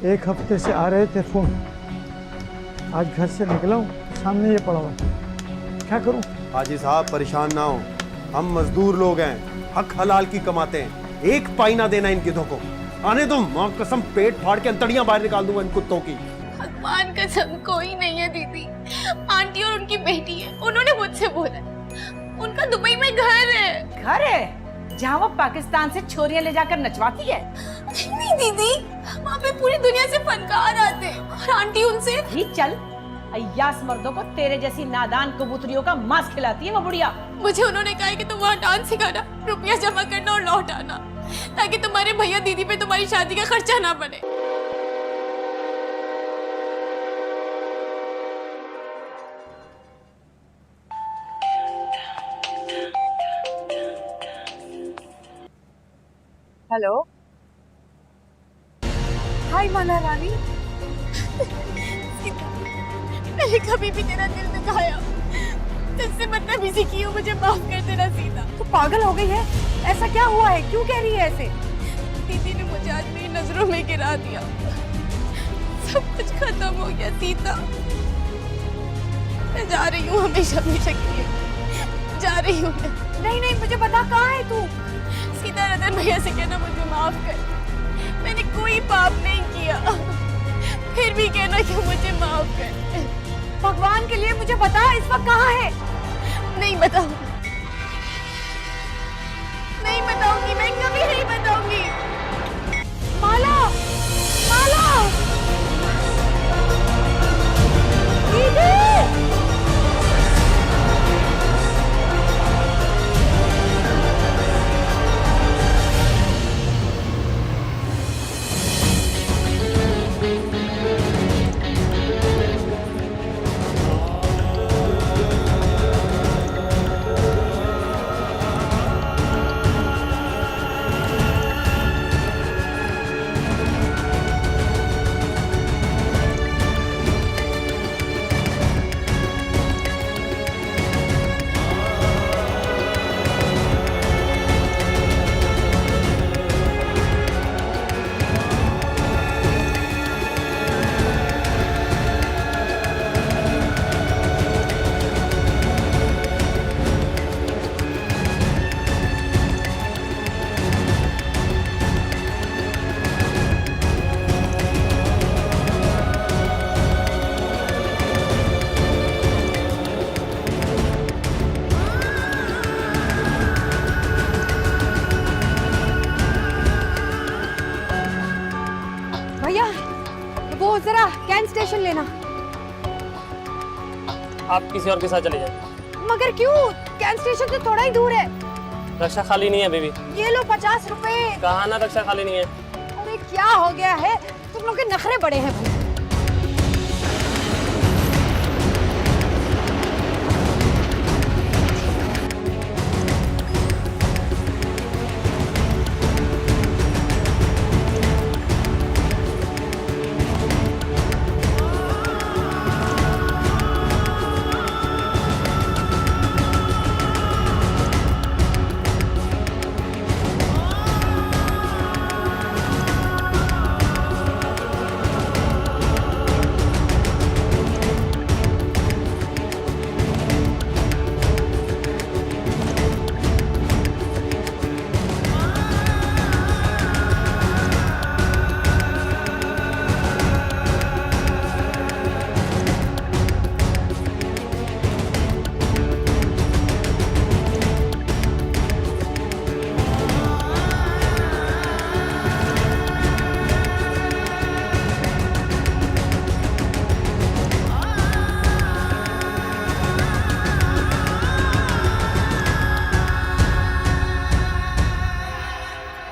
एक हफ्ते से आ रहे थे फोन। आज घर से निकला हूँ, सामने ये पड़ा हुआ, क्या करूँ? हाजी साहब परेशान ना हो, हम मजदूर लोग हैं, हक हलाल की कमाते हैं, एक पाई ना देना इन गिद्धों को। आने दो, माँ कसम पेट फाड़ के अंतड़ियां बाहर निकाल दूंगा इन कुत्तों की। भगवान कसम कोई नहीं है दीदी, आंटी और उनकी बेटी है, उन्होंने मुझसे बोला उनका दुबई में घर है। घर है जहाँ वो पाकिस्तान से छोरियां ले जाकर नचवाती है? नहीं दीदी, वहाँ पे पूरी दुनिया से फनकार आते हैं और आंटी उनसे ही चल, अय्यास मर्दों को तेरे जैसी नादान कबूतरियों का मांस खिलाती है वो बुढ़िया। मुझे उन्होंने कहा है कि तुम वहाँ डांस सिखाना, रुपया जमा करना और लौट आना, ताकि तुम्हारे भैया दीदी पे तुम्हारी शादी का खर्चा ना पड़े। हेलो, हाय माला रानी। मैंने कभी भी तेरा दिल दुखाया, तुझसे बदतमीजी की हो, मुझे माफ कर देना सीता। तू पागल हो गई है? ऐसा क्या हुआ है, क्यों कह रही है ऐसे? दीदी ने मुझे आज मेरी नजरों में गिरा दिया, सब कुछ खत्म हो गया सीता। मैं जा रही हूँ हमेशा हमेशा के लिए, जा रही हूँ। नहीं नहीं, मुझे बता कहाँ है तू? सीता रतन भैया से कहना मुझे माफ कर, मैंने कोई पाप नहीं किया, फिर भी कहना कि मुझे माफ कर। भगवान के लिए मुझे बता, इस वक्त कहाँ है? नहीं बताऊंगी, नहीं बताऊंगी, मैं कभी नहीं बताऊंगी। माला, माला, दीदी। भैया, वो जरा कैंट स्टेशन लेना। आप किसी और के साथ चले जाइए। मगर क्यों? कैंट स्टेशन से थोड़ा ही दूर है। रक्षा खाली नहीं है बेबी। ये लो 50 रुपए। कहा ना रक्षा खाली नहीं है। अरे क्या हो गया है, तुम लोग के नखरे बड़े हैं भैया।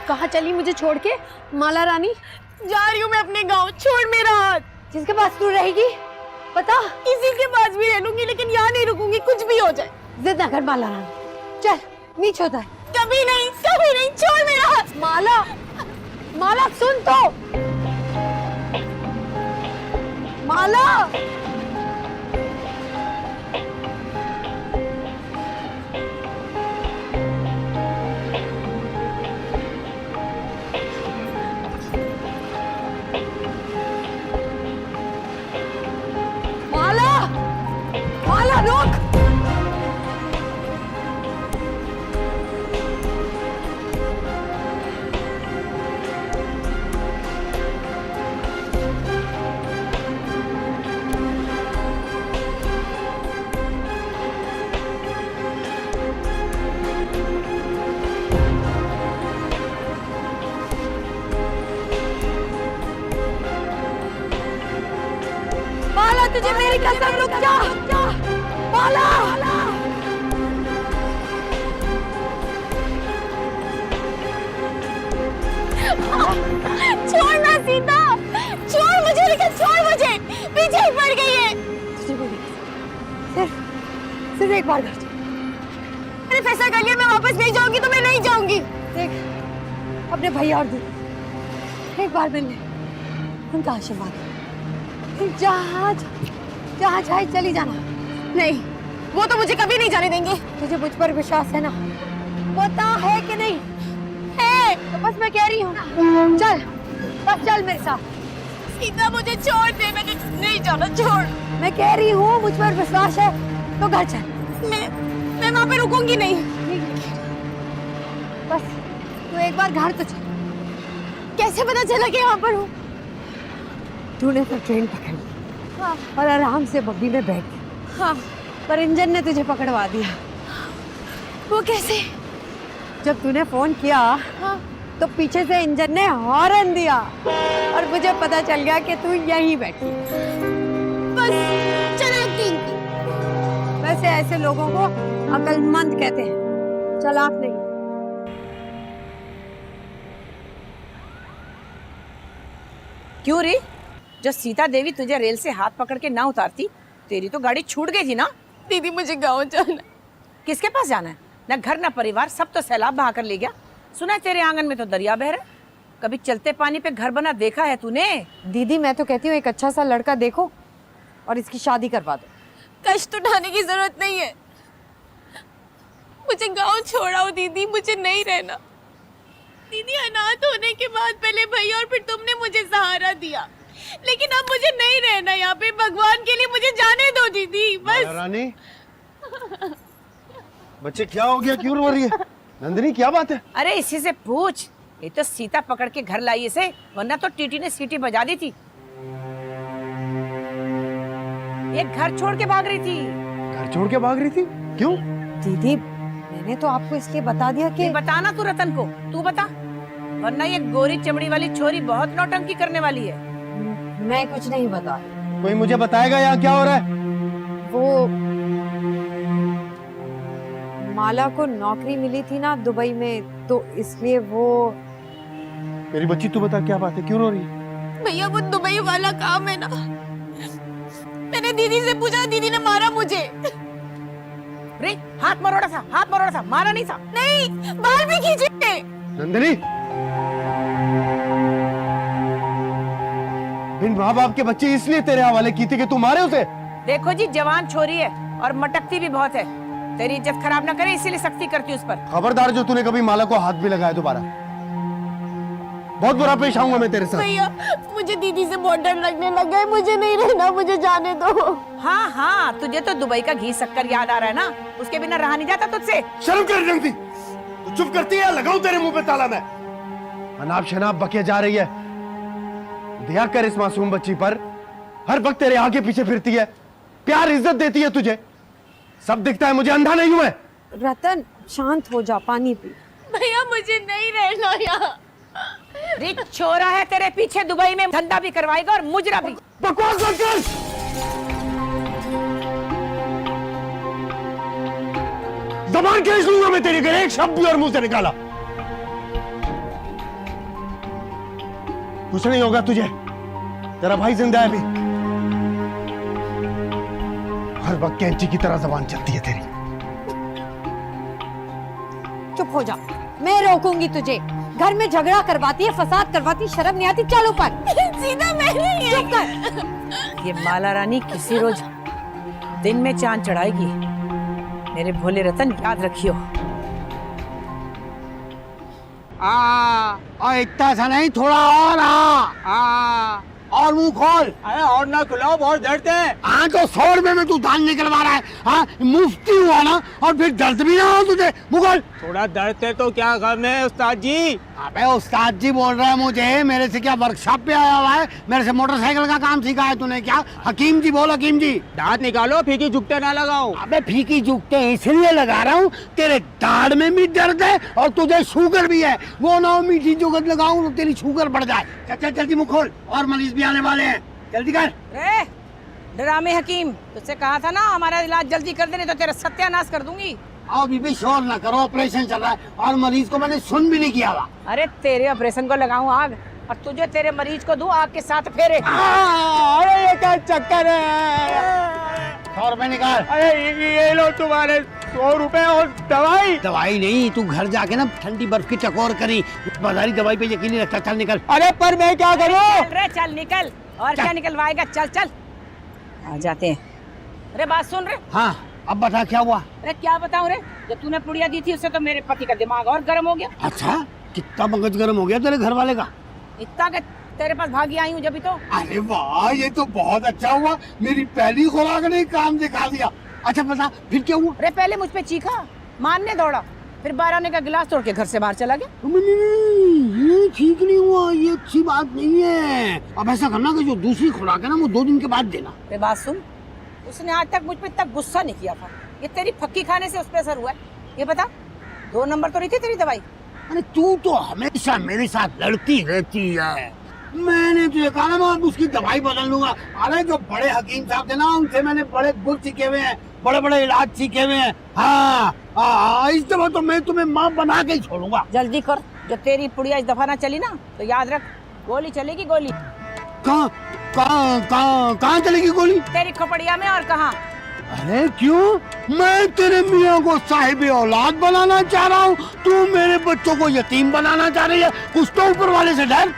कहाँ चली मुझे छोड़ के माला रानी? जा रही हूँ मैं अपने गांव, छोड़ मेरा हाथ। जिसके पास तू रहेगी पता? किसी के पास भी रह लूंगी, लेकिन यहाँ नहीं रुकूंगी, कुछ भी हो जाए। जिद ना कर माला रानी, चल नीचे उतर। कभी नहीं, कभी नहीं, छोड़ मेरा हाथ। माला, माला सुन तो, माला। मेरी कसम रुक जा माला। छोड़ ना सीता, छोड़ मुझे, लेकिन छोड़ मुझे, पीछे ही पड़ गई है। सिर्फ एक बार कर। मैंने फैसला कर लिया, मैं वापस नहीं जाऊंगी तो मैं नहीं जाऊंगी। देख अपने भैया और दीदी एक बार मिलने, उनका आशीर्वाद। जहाँ जहाँ चाहे चली जाना। नहीं, वो तो मुझे कभी नहीं जाने देंगे। तुझे मुझ पर विश्वास है ना? पता है कि नहीं है तो बस मैं कह रही हूँ चल, बस चल मेरे साथ। सीता मुझे छोड़ दे, मैं नहीं जाना, छोड़। मैं कह रही हूँ मुझ पर विश्वास है तो घर चल। मैं वहाँ पे रुकूंगी नहीं। बस तू एक बार घर तो चल। कैसे पता चला कि यहाँ पर हूँ? तूने तो ट्रेन पकड़ ली हाँ और आराम से बग्गी में बैठ गई। हाँ। पर इंजन ने तुझे पकड़वा दिया। वो कैसे? जब तूने फोन किया हाँ। तो पीछे से इंजन ने हॉर्न दिया और मुझे पता चल गया कि तू यहीं बैठी। बस चालाक थी। वैसे ऐसे लोगों को अक्लमंद कहते हैं, चालाक नहीं। क्यों रे? जब सीता देवी तुझे रेल से हाथ पकड़ के ना उतारती, तेरी तो गाड़ी छूट गई थी ना। दीदी मुझे गाँव जाना। किसके पास जाना है? ना घर ना परिवार, सब तो सैलाब बहा कर ले गया। सुना है तेरे आंगन में तो दरिया बह रहा है। कभी चलते पानी पे घर बना देखा है तूने? दीदी मैं तो कहती हूँ एक अच्छा सा लड़का देखो और इसकी शादी करवा दो। कष्ट उठाने की जरूरत नहीं है। मुझे गांव छोड़ाओ दीदी, मुझे नहीं रहना। दीदी अनाथ होने के बाद पहले भैया और फिर तुमने मुझे सहारा दिया, लेकिन अब मुझे नहीं रहना यहाँ पे। भगवान के लिए मुझे जाने दो दीदी, बस। रानी बच्चे क्या हो गया, क्यों रो रही है? नंदिनी क्या बात है? अरे इसी से पूछ। ये तो सीता पकड़ के घर लाई इसे, वरना तो टीटी ने सीटी बजा दी थी। ये घर छोड़ के भाग रही थी। घर छोड़ के भाग रही थी? क्यों? दीदी मैंने तो आपको इसलिए बता दिया कि बताना तू रतन को, तू बता, वरना ये गोरी चमड़ी वाली छोरी बहुत नौटंकी करने वाली है। मैं कुछ नहीं बता। कोई मुझे बताएगा यहाँ क्या हो रहा है? वो माला को नौकरी मिली थी ना दुबई में, तो इसलिए वो। मेरी बच्ची तू बता क्या बात है, क्यों रो रही है? भैया वो दुबई वाला काम है ना, मैंने दीदी से पूछा, दीदी ने मारा मुझे। रे हाथ मरोड़ा था, हाथ मरोड़ा था, मारा नहीं था। नहीं, बाल भी खींचे। नंदिनी इन माँ बाप के बच्चे इसलिए तेरे हवाले की थी कि तू मारे उसे? देखो जी जवान छोरी है और मटकती भी बहुत है। तेरी इज्जत खराब ना करे इसीलिए सख्ती करती उस पर। खबरदार जो तूने कभी माला को हाथ भी लगाया दोबारा, बहुत बुरा पेश आऊंगा मैं तेरे साथ। भैया मुझे दीदी से बहुत डर लगने लगा है, मुझे नहीं रहना, मुझे जाने दो। हाँ हाँ, तुझे तो दुबई का घी शक्कर याद आ रहा है ना, उसके बिना रहा नहीं जाता तुझसे। शर्म कर जंगती, तू चुप करती है, लगाऊं तेरे मुंह पे ताला मैं। अनाप शनाप बके जा रही है। दया कर इस मासूम बच्ची पर, हर वक्त तेरे आगे पीछे फिरती है, प्यार इज्जत देती है तुझे, सब दिखता है, मुझे अंधा नहीं हुआ है। रतन शांत हो जा, पानी पी। भैया मुझे नहीं रहना यहाँ। रिच छोरा है तेरे पीछे, दुबई में धंधा भी करवाएगा और मुजरा भी। बकवास मत कर। जबान खींच लूंगा मैं तेरी, अगर एक शब्द भी और मुंह से निकाला। कुछ नहीं होगा तुझे, तेरा भाई जिंदा है अभी। हर वक्त कैंची की तरह जबान चलती है तेरी। चुप हो जा, मैं रोकूंगी तुझे। घर में झगड़ा करवाती है, फसाद करवाती, शर्म नहीं आती? चल ऊपर। सीधा मैं नहीं है। चुप कर। ये माला रानी किसी रोज दिन में चांद चढ़ाएगी, मेरे भोले रतन याद रखियो। और इतना सा नहीं, थोड़ा और और मुंह खोल। अरे और ना खुलाओ, बहुत दर्द है। हाँ तो 100 रुपए में तू दान निकलवा रहा है? हाँ मुफ्ती हुआ ना, और फिर दर्द भी ना हो तुझे? मुंह खोल। थोड़ा दर्द है तो क्या गम है उस्ताद जी? अबे उस्ताद जी बोल रहा है मुझे, मेरे से क्या वर्कशॉप पे आया हुआ है? मेरे से मोटरसाइकिल का काम सीखा है तूने क्या? हकीम जी बोल, हकीम जी। दांत निकालो, फीकी जुगते ना लगाओ। अबे फीकी जुगते इसलिए लगा रहा हूँ, तेरे दाढ़ में भी दर्द है और तुझे शुगर भी है। वो ना हो मीठी जुगत लगाऊं तो तेरी शुगर बढ़ जाए। चल चल जल्दी मुंह खोल, और मरीज भी आने वाले हैं, जल्दी कर। ड्रामे हकीम, तुझसे कहा था ना हमारा इलाज जल्दी कर देने तो तेरा सत्यानाश कर दूंगी। आओ बीबी शोर ना करो, ऑपरेशन चल रहा है और मरीज को मैंने सुन भी नहीं किया हुआ। अरे तेरे ऑपरेशन को लगाऊं आग और तुझे तेरे मरीज को दूं आग के साथ फेरे। अरे ये क्या चक्कर है? 100 रुपए निकाल। अरे ये लो तुम्हारे 100 रुपए और दवाई। दवाई नहीं, तू घर जाके ना ठंडी बर्फ की टकोर करी, बाजारी दवाई पे यकीन नहीं रखता। चल निकल। अरे पर मैं क्या करूं? चल रे चल निकल, और क्या निकलवाएगा, चल चल। आ जाते हैं। अरे बात सुन रे। हाँ अब बता क्या हुआ? अरे क्या बताऊं रे, जब तूने पुड़िया दी थी उससे तो मेरे पति का दिमाग और गर्म हो गया। अच्छा, कितना मगज गर्म हो गया तेरे घर वाले का? इतना कि तेरे पास भागी आई हूँ जब तो। अरे वाह, ये तो बहुत अच्छा हुआ, मेरी पहली खुराक ने काम दिखा दिया। अच्छा बता फिर क्या हुआ? अरे पहले मुझ पे चीखा, मारने दौड़ा, फिर 12 आने का गिलास तोड़ के घर से बाहर चला गया। नहीं, ये ठीक नहीं हुआ, ये अच्छी बात नहीं है। अब ऐसा करना कि जो दूसरी खुराक है ना वो 2 दिन के बाद देना। अरे बात सुन, उसने आज तक मुझ पे इतना गुस्सा नहीं किया था, ये तेरी फक्की खाने से उस पे असर हुआ है। ये बता 2 नंबर तो नहीं थी तेरी दवाई? अरे तू तो हमेशा मेरे साथ लड़ती रहती है। मैंने तुझे कहा ना मैं उसकी दवाई बदल लूंगा। अरे जो बड़े हकीम साहब थे ना उनसे मैंने बड़े गुण सीखे हुए हैं, बड़े बड़े इलाज सीखे हुए हैं। हाँ, इस दफा तो मैं तुम्हें माँ बना के ही छोड़ूंगा। जल्दी कर, जो तेरी पुड़िया इस दफा ना चली ना तो याद रख गोली चलेगी, गोली। कहाँ चलेगी गोली? तेरी खोपड़िया में। और कहाँ? अरे क्यों? मैं तेरे मियाँ को साहिब औलाद बनाना चाह रहा हूँ, तू मेरे बच्चों को यतीम बनाना चाह रही है। कुछ तो ऊपर वाले से डर।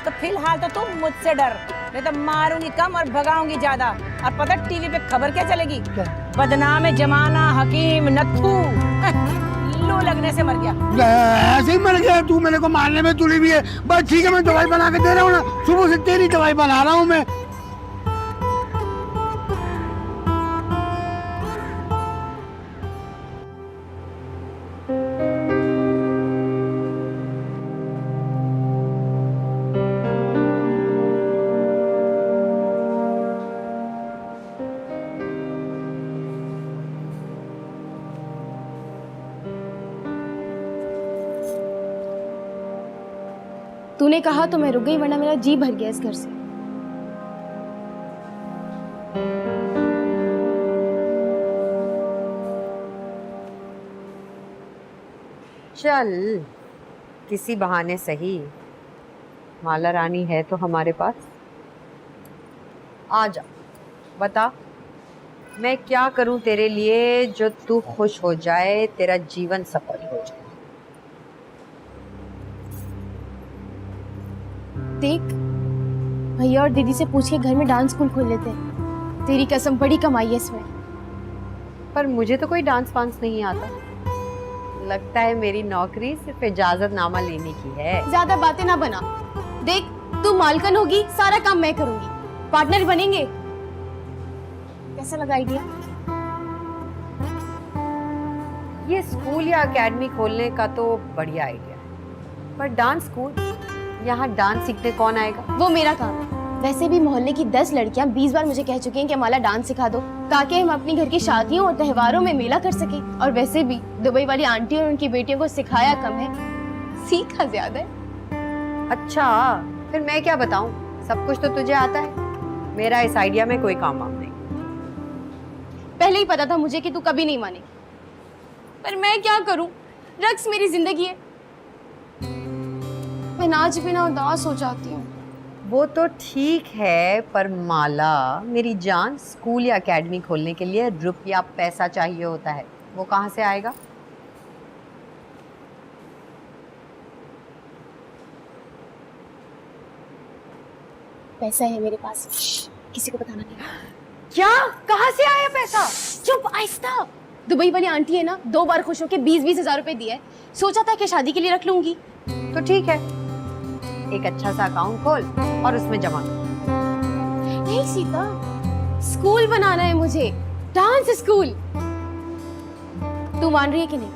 तो फिलहाल तो तुम मुझसे डर, नहीं तो मारूंगी कम और भगाऊंगी ज्यादा। और पता टीवी पे खबर क्या चलेगी? बदनाम जमाना हकीम नत्थू लू लगने से मर गया। ऐसे ही मर गया? तू मेरे को मारने में तुली भी है। बस ठीक है, मैं दवाई बना के दे रहा हूँ ना, सुबह से तेरी दवाई बना रहा हूँ मैं। तूने कहा तो मैं रुक गई, वरना मेरा जी भर गया इस घर से। चल किसी बहाने सही, माला रानी है तो हमारे पास। आ जा, बता मैं क्या करूं तेरे लिए जो तू खुश हो जाए, तेरा जीवन सफल हो जाए। देख, भैया और दीदी से पूछ के घर में डांस स्कूल खोल लेते हैं। तेरी कसम बड़ी कमाई है इसमें। पर मुझे तो कोई डांस वांस नहीं आता। लगता है मेरी नौकरी सिर्फ इजाजतनामा लेने की है। ज्यादा बातें ना बना। देख, तू मालकन होगी, सारा काम मैं करूंगी, पार्टनर बनेंगे। कैसा लगा आइडिया? ये स्कूल या एकेडमी खोलने का तो बढ़िया आइडिया है, पर डांस स्कूल, यहाँ डांस सीखने कौन आएगा? वो मेरा काम है। वैसे भी मोहल्ले की 10 लड़कियां 20 बार मुझे कह चुकी हैं कि माला डांस सिखा दो, ताकि हम अपनी घर की शादियों और त्योहारों में मेला कर सके। और वैसे भी दुबई वाली आंटी और उनकी बेटियों को सिखाया कम है, सीखा ज्यादा है। अच्छा, फिर मैं क्या बताऊं, सब कुछ तो तुझे आता है। मेरा इस आइडिया में कोई काम वाम नहीं। पहले ही पता था मुझे कि तू कभी नहीं मानेगी, पर मैं क्या करूं, रक्स मेरी जिंदगी है। मैं नाच बिना उदास हो जाती हूँ। वो तो ठीक है, पर माला मेरी जान, स्कूल या एकेडमी खोलने के लिए रुपया पैसा चाहिए होता है, वो कहाँ से आएगा? पैसा है मेरे पास, किसी को बताना नहीं। क्या? कहाँ से आया पैसा? चुप, आहिस्ता। दुबई वाली आंटी है ना, 2 बार खुश होके 20-20 हजार रुपए दिए। सोचा था कि शादी के लिए रख लूंगी। तो ठीक है, एक अच्छा सा अकाउंट खोल और उसमें जमा कर। नहीं सीता, स्कूल बनाना है मुझे, डांस स्कूल। तू मान रही है कि नहीं?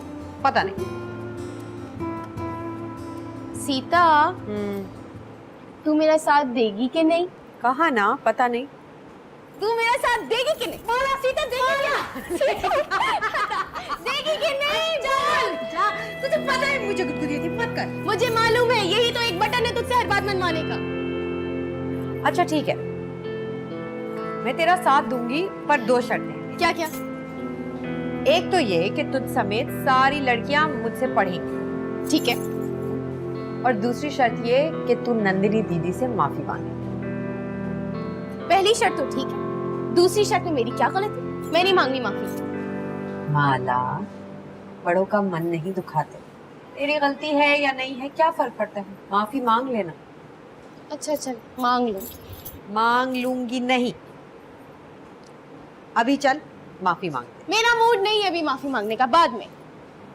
पता नहीं। सीता, तू मेरा साथ देगी कि नहीं? कहा ना, पता नहीं। तू मेरा साथ देगी कि नहीं? बोला सीता, देगी क्या? देगी कि नहीं? चल जा, तुझे पता है मुझे गुदगुदी थी, मत कर। मुझे मालूम है, यही तो एक बटन है तुझसे हर बात मनवाने का। अच्छा ठीक है, मैं तेरा साथ दूंगी, पर 2 शर्तें हैं। क्या क्या? एक तो ये कि तुझ समेत सारी लड़कियां मुझसे पढ़ेंगी, ठीक है। और दूसरी शर्त ये कि तू नंदिनी दीदी से माफी मांगे। पहली शर्त तो ठीक है, दूसरी शर्त में मेरी क्या गलती? मैं नहीं मांगनी माफी। माला, बड़ों का मन नहीं दुखाते। तेरी गलती है या नहीं है क्या फर्क पड़ता है, माफी मांग लेना। अच्छा चल मांग लो। मांग लूंगी नहीं, अभी चल माफी मांग ले। मेरा मूड नहीं है अभी माफी मांगने का, बाद में।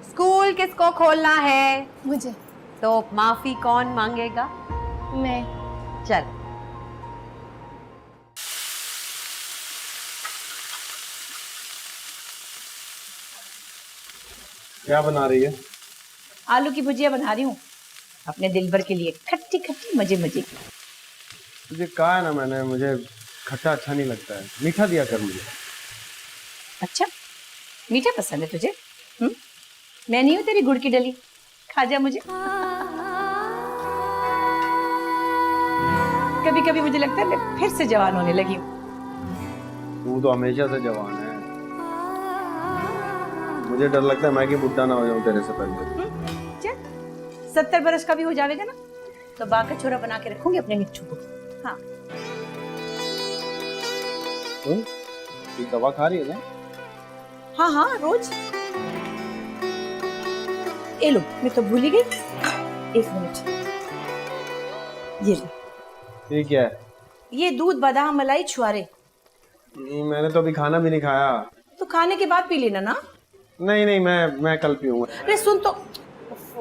स्कूल किसको खोलना है? मुझे। तो माफी कौन मांगेगा? मैं। चल। क्या बना रही है? आलू की भुजिया बना रही हूँ अपने दिलबर के लिए, खट्टी खट्टी मजे मजे की। तुझे कहा है ना मैंने, मुझे खट्टा अच्छा नहीं लगता है, मीठा दिया कर मुझे। अच्छा, मीठा पसंद है तुझे? मैं नहीं हूँ तेरी गुड़ की डली, खा जा मुझे। कभी कभी मुझे लगता है मैं फिर से जवान होने लगी हूँ। तू तो हमेशा से जवान है, मुझे डर लगता है मैं कि बुढ़ा ना हो जाऊं तेरे से पहले। चल 70 बरस का भी हो जाएगा ना तो बाका छोरा बना के रखूंगी अपने मिट्टू को। हाँ। तू दवा खा रही है ना? हाँ हाँ रोज। ए लो, मैं तो भूल ही गई। 1 मिनट, ये लो। ये क्या है? ये दूध बादाम मलाई छुआरे। मैंने तो अभी खाना भी नहीं खाया। तो खाने के बाद पी लेना ना। नहीं नहीं, मैं कल पीऊंगा। अरे सुन तो,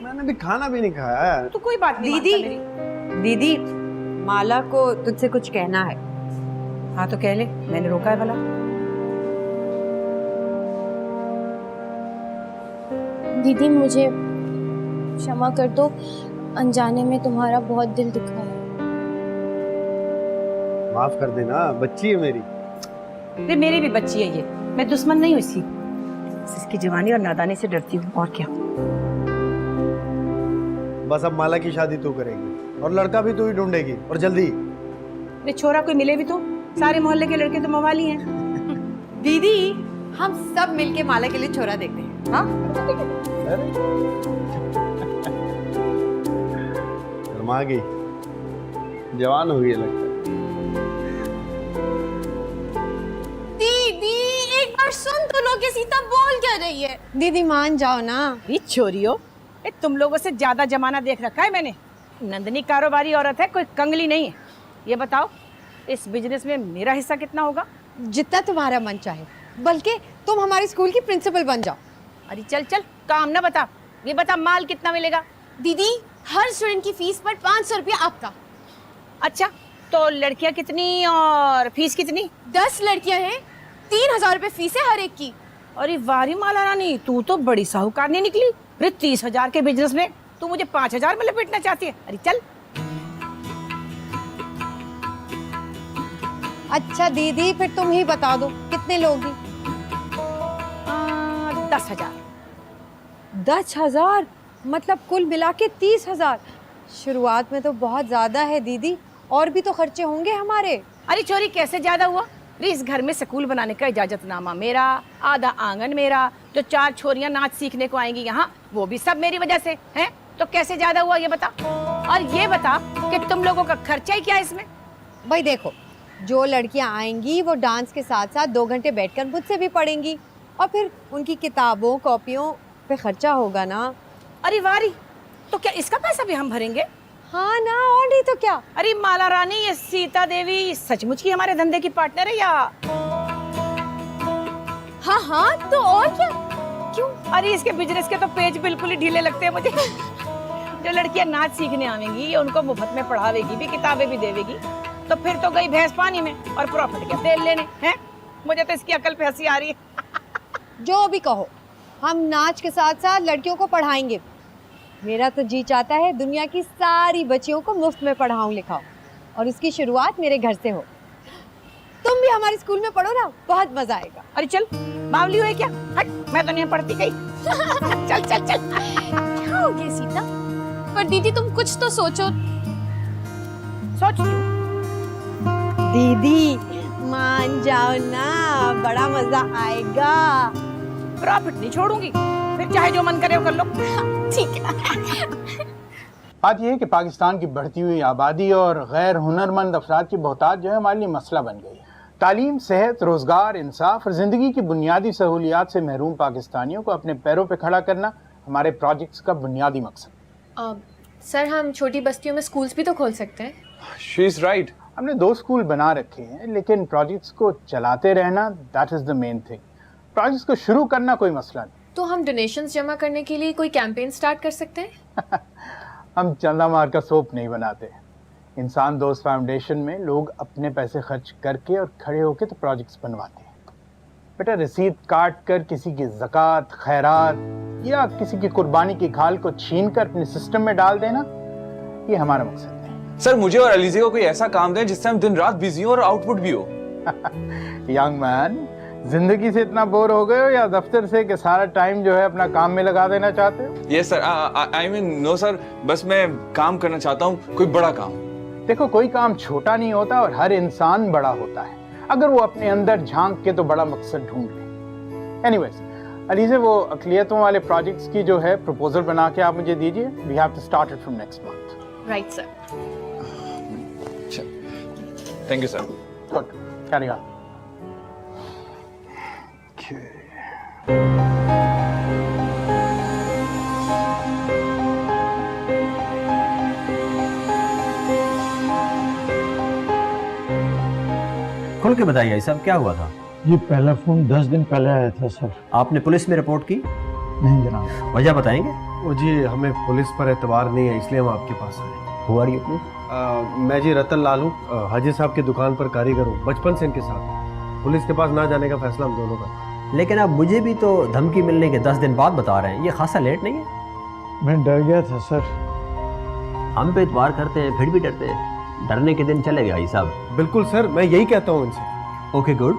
मैंने भी खाना भी नहीं खाया है। तो कोई बात नहीं। दीदी, दीदी, माला को तुझसे कुछ कहना है। हाँ तो कह ले, मैंने रोका है भला। दीदी मुझे क्षमा कर दो, अनजाने में तुम्हारा बहुत दिल दुखाया। माफ कर देना, बच्ची है मेरी। अरे मेरी भी बच्ची है ये, मैं दुश्मन नहीं हूँ इसकी। इसकी जवानी और नादानी से डरती हूँ, और क्या। बस अब माला की शादी तू करेगी और लड़का भी तू ही ढूंढेगी, और जल्दी। अरे छोरा कोई मिले भी तो, सारे मोहल्ले के लड़के तो मवाली हैं। दीदी, हम सब मिलके माला के लिए छोरा देखते हैं। हाँ? शर्मा गई, जवान हो गई लगता है। दीदी एक बार सुन तो लो कि सीता बोल क्या रही है। दीदी मान जाओ ना। ये छोरियो, तुम लोगों से ज्यादा जमाना देख रखा है मैंने। नंदनी कारोबारी औरत है, कोई कंगली नहीं है। ये बताओ इस बिजनेस में मेरा हिस्सा कितना होगा? जितना तुम्हारा मन चाहे, बल्कि तुम हमारे स्कूल की प्रिंसिपल बन जाओ। अरे चल चल, काम ना बता, ये बता माल कितना मिलेगा? दीदी हर स्टूडेंट की फीस पर 500 रुपया आपका। अच्छा, तो लड़कियां कितनी और फीस कितनी? 10 लड़कियां हैं, 3000 रुपए फीस है हर एक की। अरे वारी माला रानी, तू तो बड़ी साहूकार नहीं निकली। अरे 30,000 के बिजनेस में तू मुझे 5,000 में लपेटना चाहती है? अरे चल। अच्छा दीदी, फिर तुम ही बता दो कितने लोगी? 10,000। 10,000 मतलब कुल मिला के 30,000। शुरुआत में तो बहुत ज्यादा है दीदी, और भी तो खर्चे होंगे हमारे। अरे चोरी कैसे ज्यादा हुआ? अरे इस घर में स्कूल बनाने का इजाजतनामा मेरा, आधा आंगन मेरा, जो 4 छोरियां नाच सीखने को आएंगी यहाँ वो भी सब मेरी वजह से हैं। तो कैसे ज्यादा हुआ ये बता। और ये बता कि तुम लोगों का खर्चा ही क्या है इसमें? भाई देखो, जो लड़कियां आएंगी वो डांस के साथ साथ 2 घंटे बैठकर मुझसे भी पढ़ेंगी, और फिर उनकी किताबों कॉपियों पे खर्चा होगा ना। अरे वारी, तो क्या इसका पैसा भी हम भरेंगे? हाँ ना, और नहीं तो क्या। अरे माला रानी, ये सीता देवी सचमुच की हमारे धंधे की पार्टनर है या? हाँ हाँ तो और क्या। क्यों? अरे इसके बिजनेस के तो पेज बिल्कुल ही ढीले लगते हैं मुझे। जो लड़कियां नाच सीखने आवेंगी उनको मुफ्त में पढ़ावेगी भी, किताबें भी देवेगी, तो फिर तो गई भैंस पानी में और प्रॉफिट क्या तेल लेने हैं। मुझे तो इसकी अकल पे हंसी आ रही है। जो भी कहो, हम नाच के साथ साथ लड़कियों को पढ़ाएंगे। मेरा तो जी चाहता है दुनिया की सारी बच्चियों को मुफ्त में पढ़ाऊं लिखाऊं, और इसकी शुरुआत मेरे घर से हो। तुम भी हमारे स्कूल में पढ़ो ना, बहुत मजा आएगा। अरे चल, बावली हुई क्या? हट, मैं तो नहीं पढ़ती कहीं। चल चल चल। क्या हो गया सीता? पर दीदी तुम कुछ तो सोचो। सोच दीदी, मान जाओ ना, बड़ा मजा आएगा। प्रॉफिट नहीं छोड़ूंगी, फिर चाहे जो मन करे वो कर लो। ठीक है। बात यह है कि पाकिस्तान की बढ़ती हुई आबादी और गैर हुनरमंद अफराद की बहुतात जो है हमारे लिए मसला बन गई है। तालीम, सेहत, रोज़गार, इंसाफ और ज़िंदगी की बुनियादी सहूलियात से महरूम पाकिस्तानियों को अपने पैरों पर खड़ा करना हमारे प्रोजेक्ट्स का बुनियादी मकसद। सर, हम छोटी बस्तियों में स्कूल्स भी तो खोल सकते हैं। She is right. हमने 2 स्कूल बना रखे हैं, लेकिन प्रोजेक्ट्स को चलाते रहना that is the main thing. Projects को शुरू करना कोई मसला नहीं। तो हम डोनेशंस जमा करने के लिए कोई कैंपेन स्टार्ट कर सकते हैं। हम चंदा मार का सोप नहीं बनाते। इंसान दोस्त फाउंडेशन में लोग अपने पैसे खर्च करके और खड़े होके तो प्रोजेक्ट्स बनवाते हैं। बेटा, रसीद काट कर किसी की ज़कात, खैरात या किसी की कुर्बानी की खाल को छीन कर अपने सिस्टम में डाल देना, ये हमारा मकसद नहीं। सर, मुझे और अलीज़े को कोई ऐसा काम दें जिससे हम दिन रात बिजी हो और आउटपुट भी हो। यंग मैन, जिंदगी से इतना बोर हो गए हो या दफ्तर से कि सारा टाइम जो है अपना काम में लगा देना चाहते हो? Yes sir, I mean no sir, बस मैं काम करना चाहता हूँ, कोई बड़ा काम। देखो, कोई काम छोटा नहीं होता और हर इंसान बड़ा होता है अगर वो अपने अंदर झांक के तो बड़ा मकसद ढूंढ ले। एनीवेज, अलीज़े, वो अक़लियतों वाले प्रोजेक्ट्स की जो है प्रपोजल बना के आप मुझे दीजिए। We have to start it from next month. Right sir. Thank you sir. Good, carry on. खुल के बताइए साहब, क्या हुआ था? ये पहला फोन 10 दिन पहले आया था सर। आपने पुलिस में रिपोर्ट की? नहीं जनाब। वजह बताएंगे? वो जी, हमें पुलिस पर एतबार नहीं है, इसलिए हम आपके पास आए। Who are you, please? मैं जी रतन लाल हूँ, हाजी साहब की दुकान पर कारीगर हूँ, बचपन से इनके साथ। पुलिस के पास ना जाने का फैसला हम दोनों का। लेकिन आप मुझे भी तो धमकी मिलने के 10 दिन बाद बता रहे हैं, ये खासा लेट नहीं है? मैं डर गया था सर। हम पे इतबार करते हैं फिर भी डरते हैं। डरने के दिन चले गए भाई साहब। बिल्कुल सर, मैं यही कहता हूँ इनसे। ओके गुड,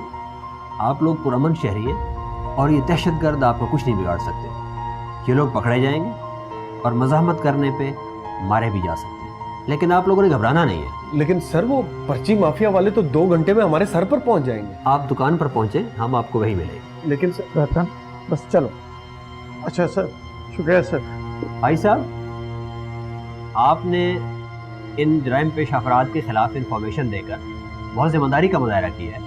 आप लोग पुरअमन शहरी हैं और ये दहशतगर्द आपको कुछ नहीं बिगाड़ सकते। ये लोग पकड़े जाएंगे और मज़ाहमत करने पे मारे भी जा सकते हैं, लेकिन आप लोगों ने घबराना नहीं है। लेकिन सर, वो पर्ची माफिया वाले तो 2 घंटे में हमारे सर पर पहुंच जाएंगे। आप दुकान पर पहुंचे, हम आपको वहीं मिलेंगे। लेकिन सर, रतन, बस चलो। अच्छा सर, शुक्रिया सर। भाई साहब, आपने इन जराइम पेश अफराद के खिलाफ इंफॉर्मेशन देकर बहुत जिम्मेदारी का मुजाहरा किया है,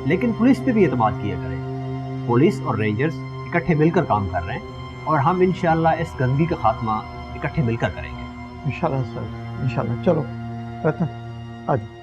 लेकिन पुलिस पे भी एतमाद किया करें। पुलिस और रेंजर्स इकट्ठे मिलकर काम कर रहे हैं और हम इंशाल्लाह इस गंदगी का खात्मा इकट्ठे मिलकर करेंगे। इंशाल्लाह सर, इंशाल्लाह। चलो रतन, आ जाओ।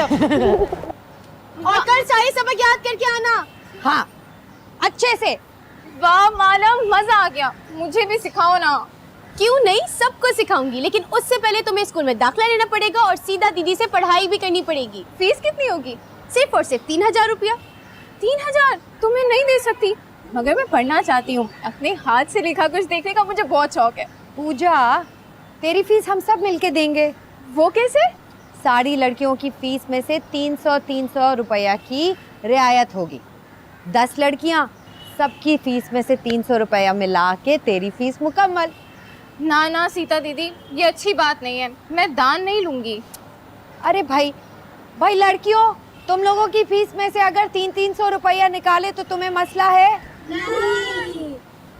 और कल सारे सबक याद करके आना। हाँ, अच्छे से। वाह मालम, मजा आ गया। मुझे भी सिखाओ ना। क्यों नहीं, सबको सिखाऊंगी, लेकिन उससे पहले तुम्हें स्कूल में दाखिला लेना पड़ेगा और सीधा दीदी से पढ़ाई भी करनी पड़ेगी। फीस कितनी होगी? सिर्फ और सिर्फ 3000 रुपया। 3000 तुम्हें नहीं दे सकती, मगर मैं पढ़ना चाहती हूँ। अपने हाथ से लिखा कुछ देखने का मुझे बहुत शौक है। पूजा, तेरी फीस हम सब मिलके देंगे। वो कैसे? सारी लड़कियों की फीस में से 300 रुपया की रियायत होगी। 10 लड़कियां, सबकी फीस में से 300 रुपया मिला के तेरी फीस मुकम्मल। ना ना सीता दीदी, ये अच्छी बात नहीं है, मैं दान नहीं लूंगी। अरे भाई लड़कियों, तुम लोगों की फीस में से अगर 300 रुपया निकाले तो तुम्हें मसला है? नहीं।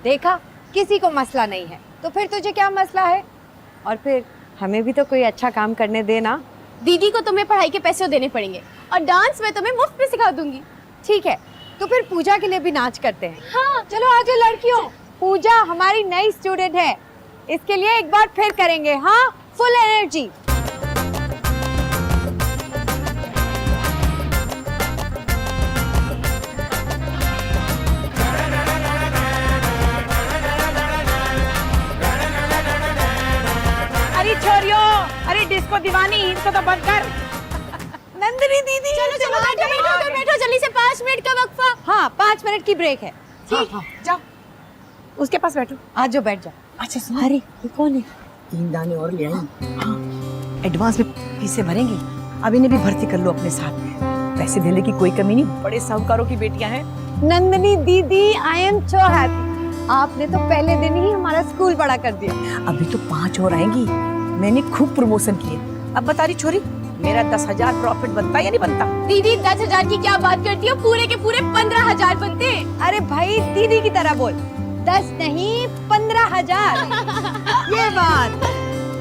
देखा, किसी को मसला नहीं है, तो फिर तुझे क्या मसला है? और फिर हमें भी तो कोई अच्छा काम करने देना। दीदी को तुम्हें पढ़ाई के पैसे देने पड़ेंगे और डांस मैं तुम्हें मुफ्त में सिखा दूंगी। ठीक है, तो फिर पूजा के लिए भी नाच करते हैं। हाँ चलो आ जाओ लड़कियों। पूजा हमारी नई स्टूडेंट है, इसके लिए एक बार फिर करेंगे। हाँ, फुल एनर्जी। को दीवानी, इसको तो बंद कर। नंदिनी दीदी चलो चलो बैठो बैठो उधर बैठो, जल्दी से 5 मिनट का वक्फा। हाँ 5 मिनट की ब्रेक है। ठीक, जाओ उसके पास बैठो। आज जो बैठ जाओ। अच्छा सुनो, अरे ये कौन है? 3 दाने और ले आई। हाँ, एडवांस में फीसें भरेंगी, अब इन्हें भी भर्ती कर लो अपने साथ में। पैसे देने की कोई कमी नहीं, बड़े साहूकारों की बेटियां हैं। नंदिनी दीदी आई एम सो हैप्पी, आपने तो पहले दिन ही हमारा स्कूल बड़ा कर दिया। अभी तो 5 और आएंगी, मैंने खूब प्रमोशन किए। अब बता रही छोरी, मेरा 10,000 प्रॉफिट बनता है या नहीं बनता? दीदी 10,000 की क्या बात करती हो, पूरे के पूरे 15,000 बनते हैं। अरे भाई दीदी की तरह बोल, 10 नहीं 15,000 ये बात।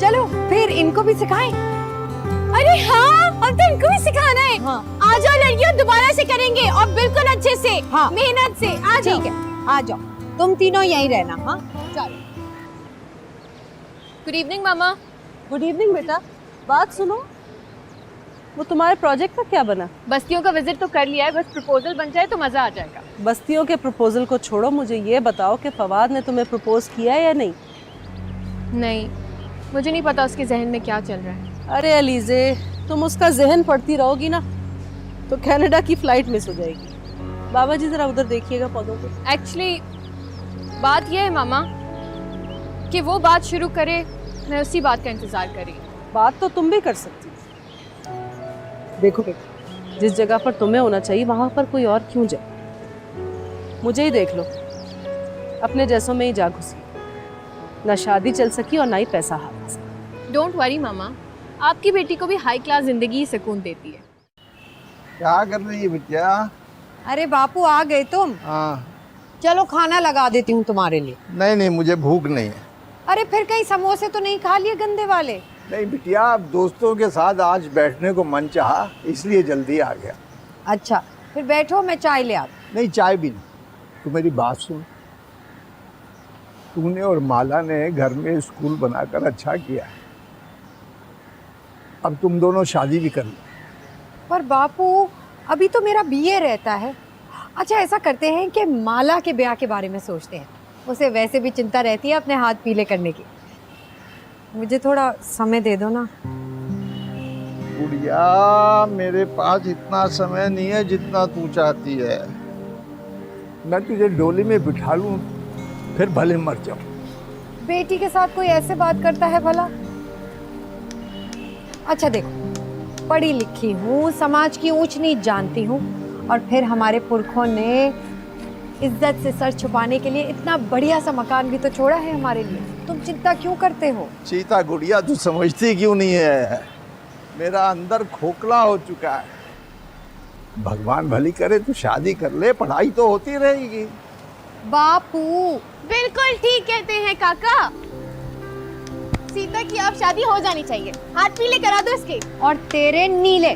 चलो फिर इनको भी सिखाएं। अरे हाँ, अब तो इनको भी सिखाना है। हाँ। आ जाओ लड़कियों, दोबारा से करेंगे और बिल्कुल अच्छे से, हाँ। मेहनत से। आ जाओ। ठीक है आ जाओ, तुम तीनों यहीं रहना। हाँ चलो। गुड इवनिंग मामा। गुड इवनिंग बेटा, बात सुनो, वो तुम्हारे प्रोजेक्ट का क्या बना? बस्तियों का विजिट तो कर लिया है, बस प्रपोजल बन जाए तो मजा आ जाएगा। बस्तियों के प्रपोजल को छोड़ो, मुझे ये बताओ कि फवाद ने तुम्हें प्रपोज किया है या नहीं? नहीं, मुझे नहीं पता उसके जहन में क्या चल रहा है। अरे अलीजे, तुम उसका जहन पढ़ती रहोगी ना तो कनाडा की फ्लाइट मिस हो जाएगी। बाबा जी जरा उधर देखिएगा पौधों को। एक्चुअली बात यह है मामा कि वो बात शुरू करे, मैं उसी बात का इंतजार कर रही हूँ। बात तो तुम भी कर सकती हो। देखो बेटा, जिस जगह पर तुम्हें होना चाहिए वहां पर कोई और क्यों जाए? मुझे ही देख लो, अपने जैसों में ही जा घुसी, ना शादी चल सकी और ना ही पैसा हाथ से। डोंट वरी मामा, आपकी बेटी को भी हाई क्लास जिंदगी सुकून देती है। क्या कर रही है बिटिया? अरे बापू आ गए तुम? हाँ। चलो खाना लगा देती हूँ तुम्हारे लिए। नहीं नहीं, मुझे भूख नहीं है। अरे फिर कहीं समोसे तो नहीं खा लिए गंदे वाले? नहीं बिटिया, अब दोस्तों के साथ आज बैठने को मन चाहा, इसलिए जल्दी आ गया। अच्छा फिर बैठो, मैं चाय ले आती। नहीं चाय भी नहीं। तू मेरी बात सुन, तूने और माला ने घर में स्कूल बनाकर अच्छा किया है, अब तुम दोनों शादी भी कर लो। पर बापू अभी तो मेरा बीए रहता है। अच्छा ऐसा करते हैं कि माला के ब्याह के बारे में सोचते हैं, उसे वैसे भी चिंता रहती है अपने हाथ पीले करने की। मुझे थोड़ा समय दे दो ना। गुड़िया, मेरे पास इतना समय नहीं है जितना तू चाहती है। मैं तुझे डोली में बिठा लूं फिर भले मर जाऊं। बेटी के साथ कोई ऐसे बात करता है भला? अच्छा देखो, पढ़ी लिखी हूँ, समाज की ऊंच नीच जानती हूँ, और फिर हमारे पुरखों ने इज्जत से सर छुपाने के लिए इतना बढ़िया सा मकान भी तो छोड़ा है हमारे लिए। तुम चिंता क्यों करते हो? सीता गुड़िया, तू समझती क्यों नहीं है? मेरा अंदर खोखला हो चुका है। भगवान भली करे तू शादी कर ले, पढ़ाई तो होती रहेगी। बापू बिल्कुल ठीक कहते हैं काका, सीता की अब शादी हो जानी चाहिए। हाथ पीले करा दो इसके। और तेरे नीले,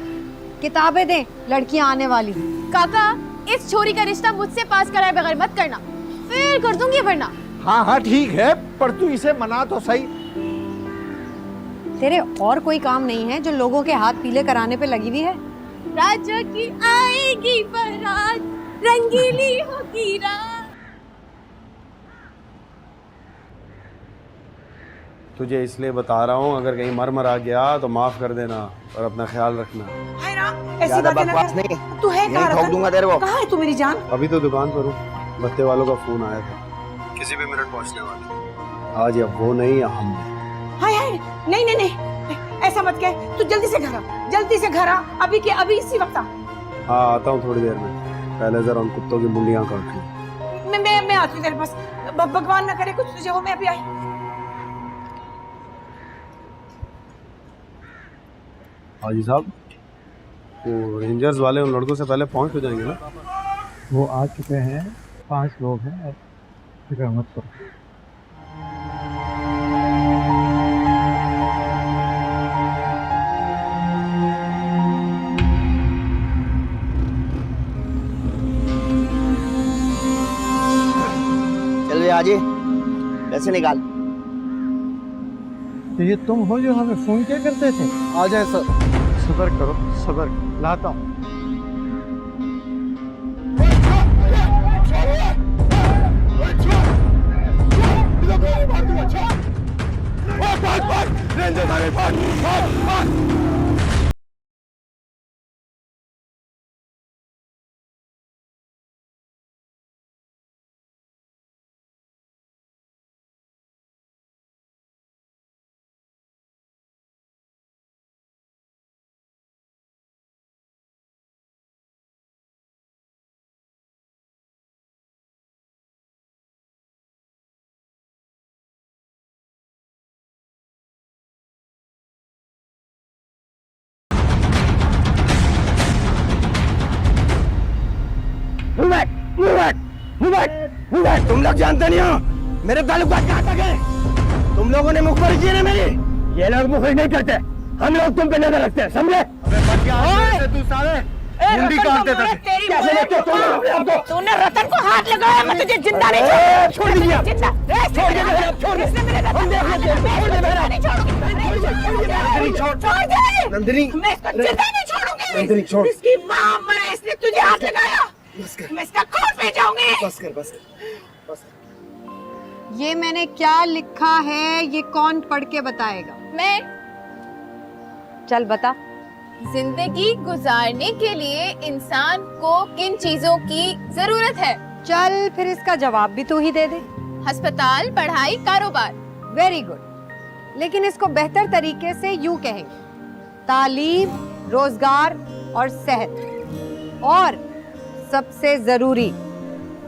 किताबें दे, लड़कियां आने वाली। काका, इस छोरी का रिश्ता मुझसे पास कराए बगैर मत करना, फिर कर दूंगी वरना। हाँ हाँ ठीक है, पर तू इसे मना तो सही। तेरे और कोई काम नहीं है जो लोगों के हाथ पीले कराने पे लगी हुई है? राजा की आएगी बारात, रंगीली होगी रात। तुझे इसलिए बता रहा हूँ, अगर कहीं मर मरा गया तो माफ कर देना और अपना ख्याल रखना। हाय राम, ऐसी बातें ना कर। तू है कहाँ? ठोक दूंगा तेरे को। कहाँ है तू मेरी जान? अभी तो दुकान पर हूँ, बत्ते वालों का फोन आया था, किसी भी मिनट पहुँचने वाले। आज या वो नहीं या हम। हाय हाय, नहीं नहीं नहीं, ऐसा मत कह। तू जल्दी से घर आ, जल्दी से घर आ, अभी के अभी इसी वक्त आ। हाँ आता हूँ थोड़ी देर में, पहले जरा उन कुत्तों की मुंडियाँ काट लूँ। मैं आती हूँ तेरे पास। भगवान ना करे कुछ तुझे हो, मैं अभी आई। हाजी साहब, वो रेंजर्स वाले उन लड़कों से पहले पहुंच हो जाएंगे ना? वो आ चुके हैं, 5 लोग हैं, फिक्र मत करो। चल आजे, पैसे निकाल। तो ये तुम हो जो हमें फोन किया करते थे? आ जाए सर। सब्र करो, सब्र, लाता हूँ। भाग भाग रेंजर भागे भाग भाग भाग तुम लोग जानते नहीं हो मेरे ताल्लुकात कहाँ तक है। तुम लोगों ने मुखबरी की ना मेरी, ये लोग मुखबरी नहीं करते, हम लोग तुम पे नजर रखते हैं, समझे? तू साले मुंडी काटते थे। कैसे लेते हो तुम लोग अपने आप को? तूने रतन को हाथ लगाया, मैं तुझे जिंदा नहीं छोड़ दीजिए, छोड़ दे, छोड़ दे, इसने मेरे रतन को हाथ लगाया, छोड़ दे, मेरा नहीं छोड़ूंगी, छोड़ दे नंदिनी, मैं इसको जिंदा नहीं छोड़ूंगी। नंदिनी छोड़, इसकी माँ मरे, इसने तुझे हाथ लगाया, मैं इसका खून पी जाऊंगी। बस कर, बस ये मैंने क्या लिखा है ये कौन पढ़ के बताएगा? मैं। चल बता। जिंदगी गुजारने के लिए इंसान को किन चीजों की जरूरत है? चल फिर इसका जवाब भी तू ही दे दे। अस्पताल, पढ़ाई, कारोबार। वेरी गुड, लेकिन इसको बेहतर तरीके से यूं कहेंगे, तालीम, रोजगार और सेहत, और सबसे जरूरी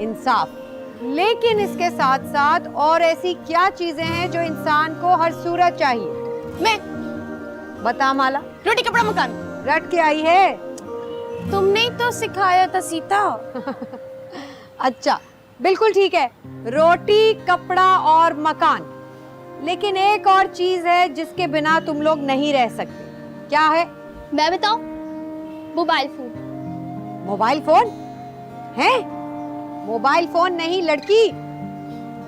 इंसाफ। लेकिन इसके साथ साथ और ऐसी क्या चीजें हैं जो इंसान को हर सूरत चाहिए? मैं। बता माला। रोटी, कपड़ा, मकान। रट के आई है। तुमने ही तो सिखाया था सीता। अच्छा, बिल्कुल ठीक है, रोटी, कपड़ा और मकान। लेकिन एक और चीज है जिसके बिना तुम लोग नहीं रह सकते। क्या है? मैं बताऊं? Mobile phone. मोबाइल फोन है? मोबाइल फोन नहीं लड़की,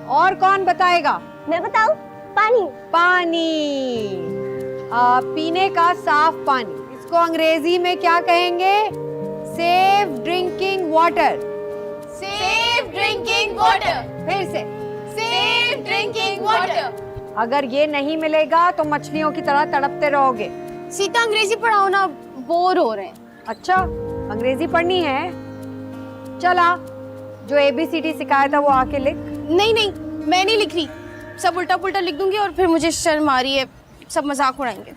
और कौन बताएगा? मैं बताऊं? पानी। पानी, पीने का साफ पानी। इसको अंग्रेजी में क्या कहेंगे? Safe drinking water. Safe drinking water. फिर से, सेफ ड्रिंकिंग वाटर। अगर ये नहीं मिलेगा तो मछलियों की तरह तड़पते रहोगे। सीता अंग्रेजी पढ़ाओ ना, बोर हो रहे हैं। अच्छा, अंग्रेजी पढ़नी है? चला, जो ABCD सिखाया था वो आके लिख। नहीं नहीं, मैं नहीं लिख रही, सब उल्टा पुल्टा लिख दूंगी और फिर मुझे शर्म आ रही है, सब मजाक उड़ाएंगे।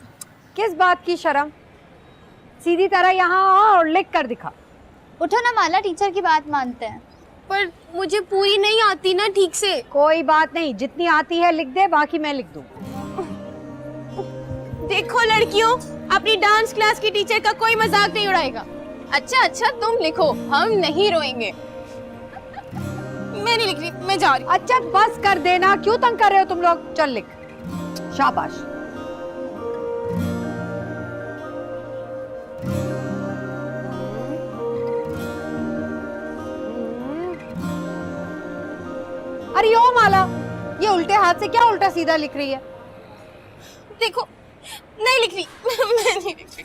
किस बात की शर्म? सीधी तरह यहाँ आ और लिख कर दिखा। उठो ना माला, टीचर की बात मानते हैं। पर मुझे पूरी नहीं आती ना ठीक से। कोई बात नहीं, जितनी आती है लिख दे, बाकी मैं लिख दूँ। देखो लड़कियों, अपनी डांस क्लास की टीचर का कोई मजाक नहीं उड़ाएगा। अच्छा अच्छा, तुम लिखो, हम नहीं रोएंगे। मैं नहीं लिख रही, मैं जा रही। अच्छा बस कर देना, क्यों तंग कर रहे हो तुम लोग? चल लिख। शाबाश। अरे ओ माला, ये उल्टे हाथ से क्या उल्टा सीधा लिख रही है? देखो, नहीं लिख रही, मैं नहीं लिख रही।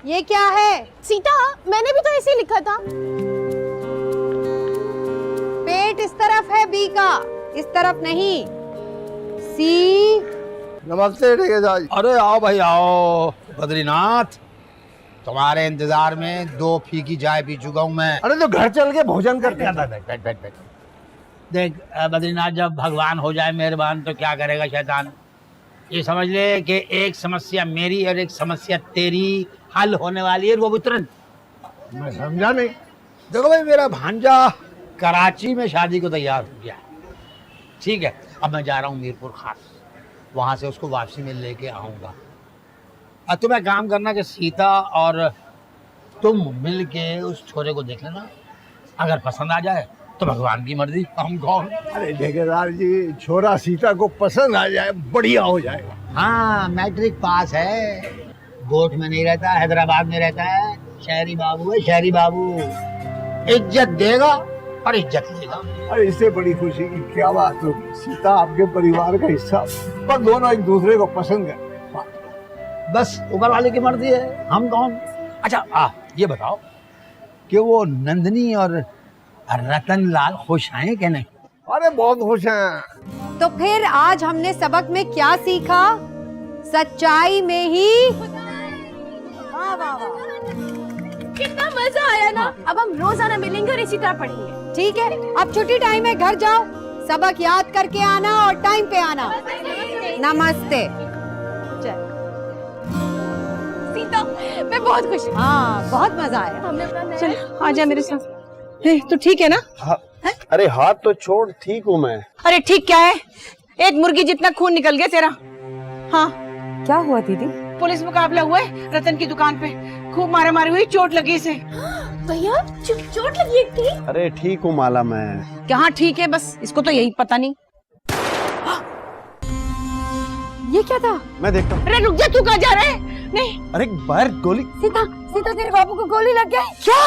ये क्या है? सीता, मैंने भी तो ऐसे ही लिखा था। पेट इस तरफ है बी का, इस तरफ नहीं। सी। नमस्ते ठेकेदार। अरे आओ भाई आओ। बद्रीनाथ, तुम्हारे इंतजार में 2 फीकी चाय पी चुका हूँ मैं। अरे तो घर चल के भोजन करते हैं। बैठ बैठ बैठ। देख बद्रीनाथ, जब भगवान हो जाए मेहरबान तो क्या करेगा शैतान? ये समझ ले कि एक समस्या मेरी और एक समस्या तेरी हल होने वाली है, वो भी तुरंत। मैं समझा नहीं। देखो भाई, मेरा भांजा कराची में शादी को तैयार हो गया, ठीक है? अब मैं जा रहा हूँ मीरपुर खास, वहाँ से उसको वापसी में लेके आऊँगा। अब तुम्हें काम करना कि सीता और तुम मिल के उस छोरे को देख लेना, अगर पसंद आ जाए तो भगवान की मर्जी, हम कौन? अरे ठेकेदार जी, छोरा सीता को पसंद आ जाए बढ़िया हो जाएगा। हाँ, मैट्रिक पास है, गोठ में नहीं रहता, हैदराबाद में रहता है, शहरी बाबू है, शहरी बाबू। इज्जत देगा और इज्जत लेगा। अरे इससे बड़ी खुशी की क्या बात होगी? सीता आपके परिवार का हिस्सा, पर दोनों एक दूसरे को पसंद करते हैं। बस ऊपर वाले की मर्जी है, हम कौन? अच्छा ये बताओ कि वो नंदनी और रतन लाल खुश हैं कि नहीं? अरे बहुत खुश हैं। तो फिर आज हमने सबक में क्या सीखा? सच्चाई में ही वाह वाह वाह, कितना मजा आया ना। अब हम रोजाना मिलेंगे और इसी तरह पढ़ेंगे। ठीक है, अब छुट्टी टाइम है, घर जाओ, सबक याद करके आना और टाइम पे आना। नमस्ते। सीता, मैं बहुत खुश हूँ। हाँ, बहुत मजा आया। हमने अपना चल आजा मेरे साथ। तो ठीक है ना? अरे हाथ तो छोड़, ठीक हूँ मैं। अरे ठीक क्या है, एक मुर्गी जितना खून निकल गया तेरा। हाँ क्या हुआ दीदी? पुलिस मुकाबला हुआ है रतन की दुकान पे, खूब मारा मारी हुई, चोट लगी इसे। भैया चोट लगी एक थी? अरे ठीक हूँ माला मैं। कहाँ ठीक है, बस इसको तो यही पता नहीं। ये क्या था? मैं देखता हूँ। अरे रुक जा, तू कहाँ जा रहा है? नहीं। अरे बाहर गोली। सीता, सीता तेरे बाबू को गोली लग गई। क्या?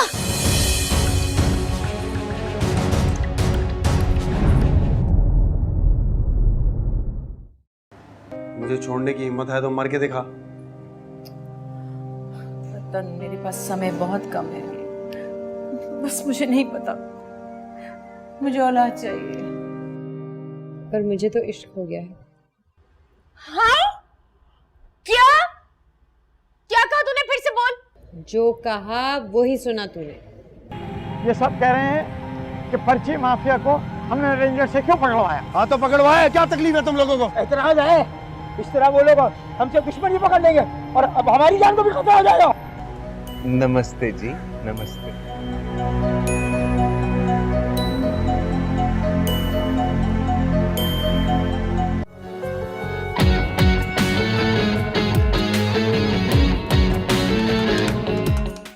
मुझे छोड़ने की हिम्मत है तो मर के दिखा। रतन, मेरे पास समय बहुत कम है, बस मुझे नहीं पता, मुझे औलाद चाहिए। पर मुझे तो इश्क हो गया है। हाँ? क्या क्या कहा तूने? फिर से बोल। जो कहा वही सुना तूने। ये सब कह रहे हैं कि पर्ची माफिया को हमने रेंजर से क्यों पकड़वाया। हाँ तो पकड़वाया, क्या तकलीफ है तुम लोगों को? इतना जाए, इस तरह वो लोग हमसे दुश्मन ही पकड़ लेंगे और अब हमारी जान को भी खतरा हो जाएगा। नमस्ते जी, नमस्ते।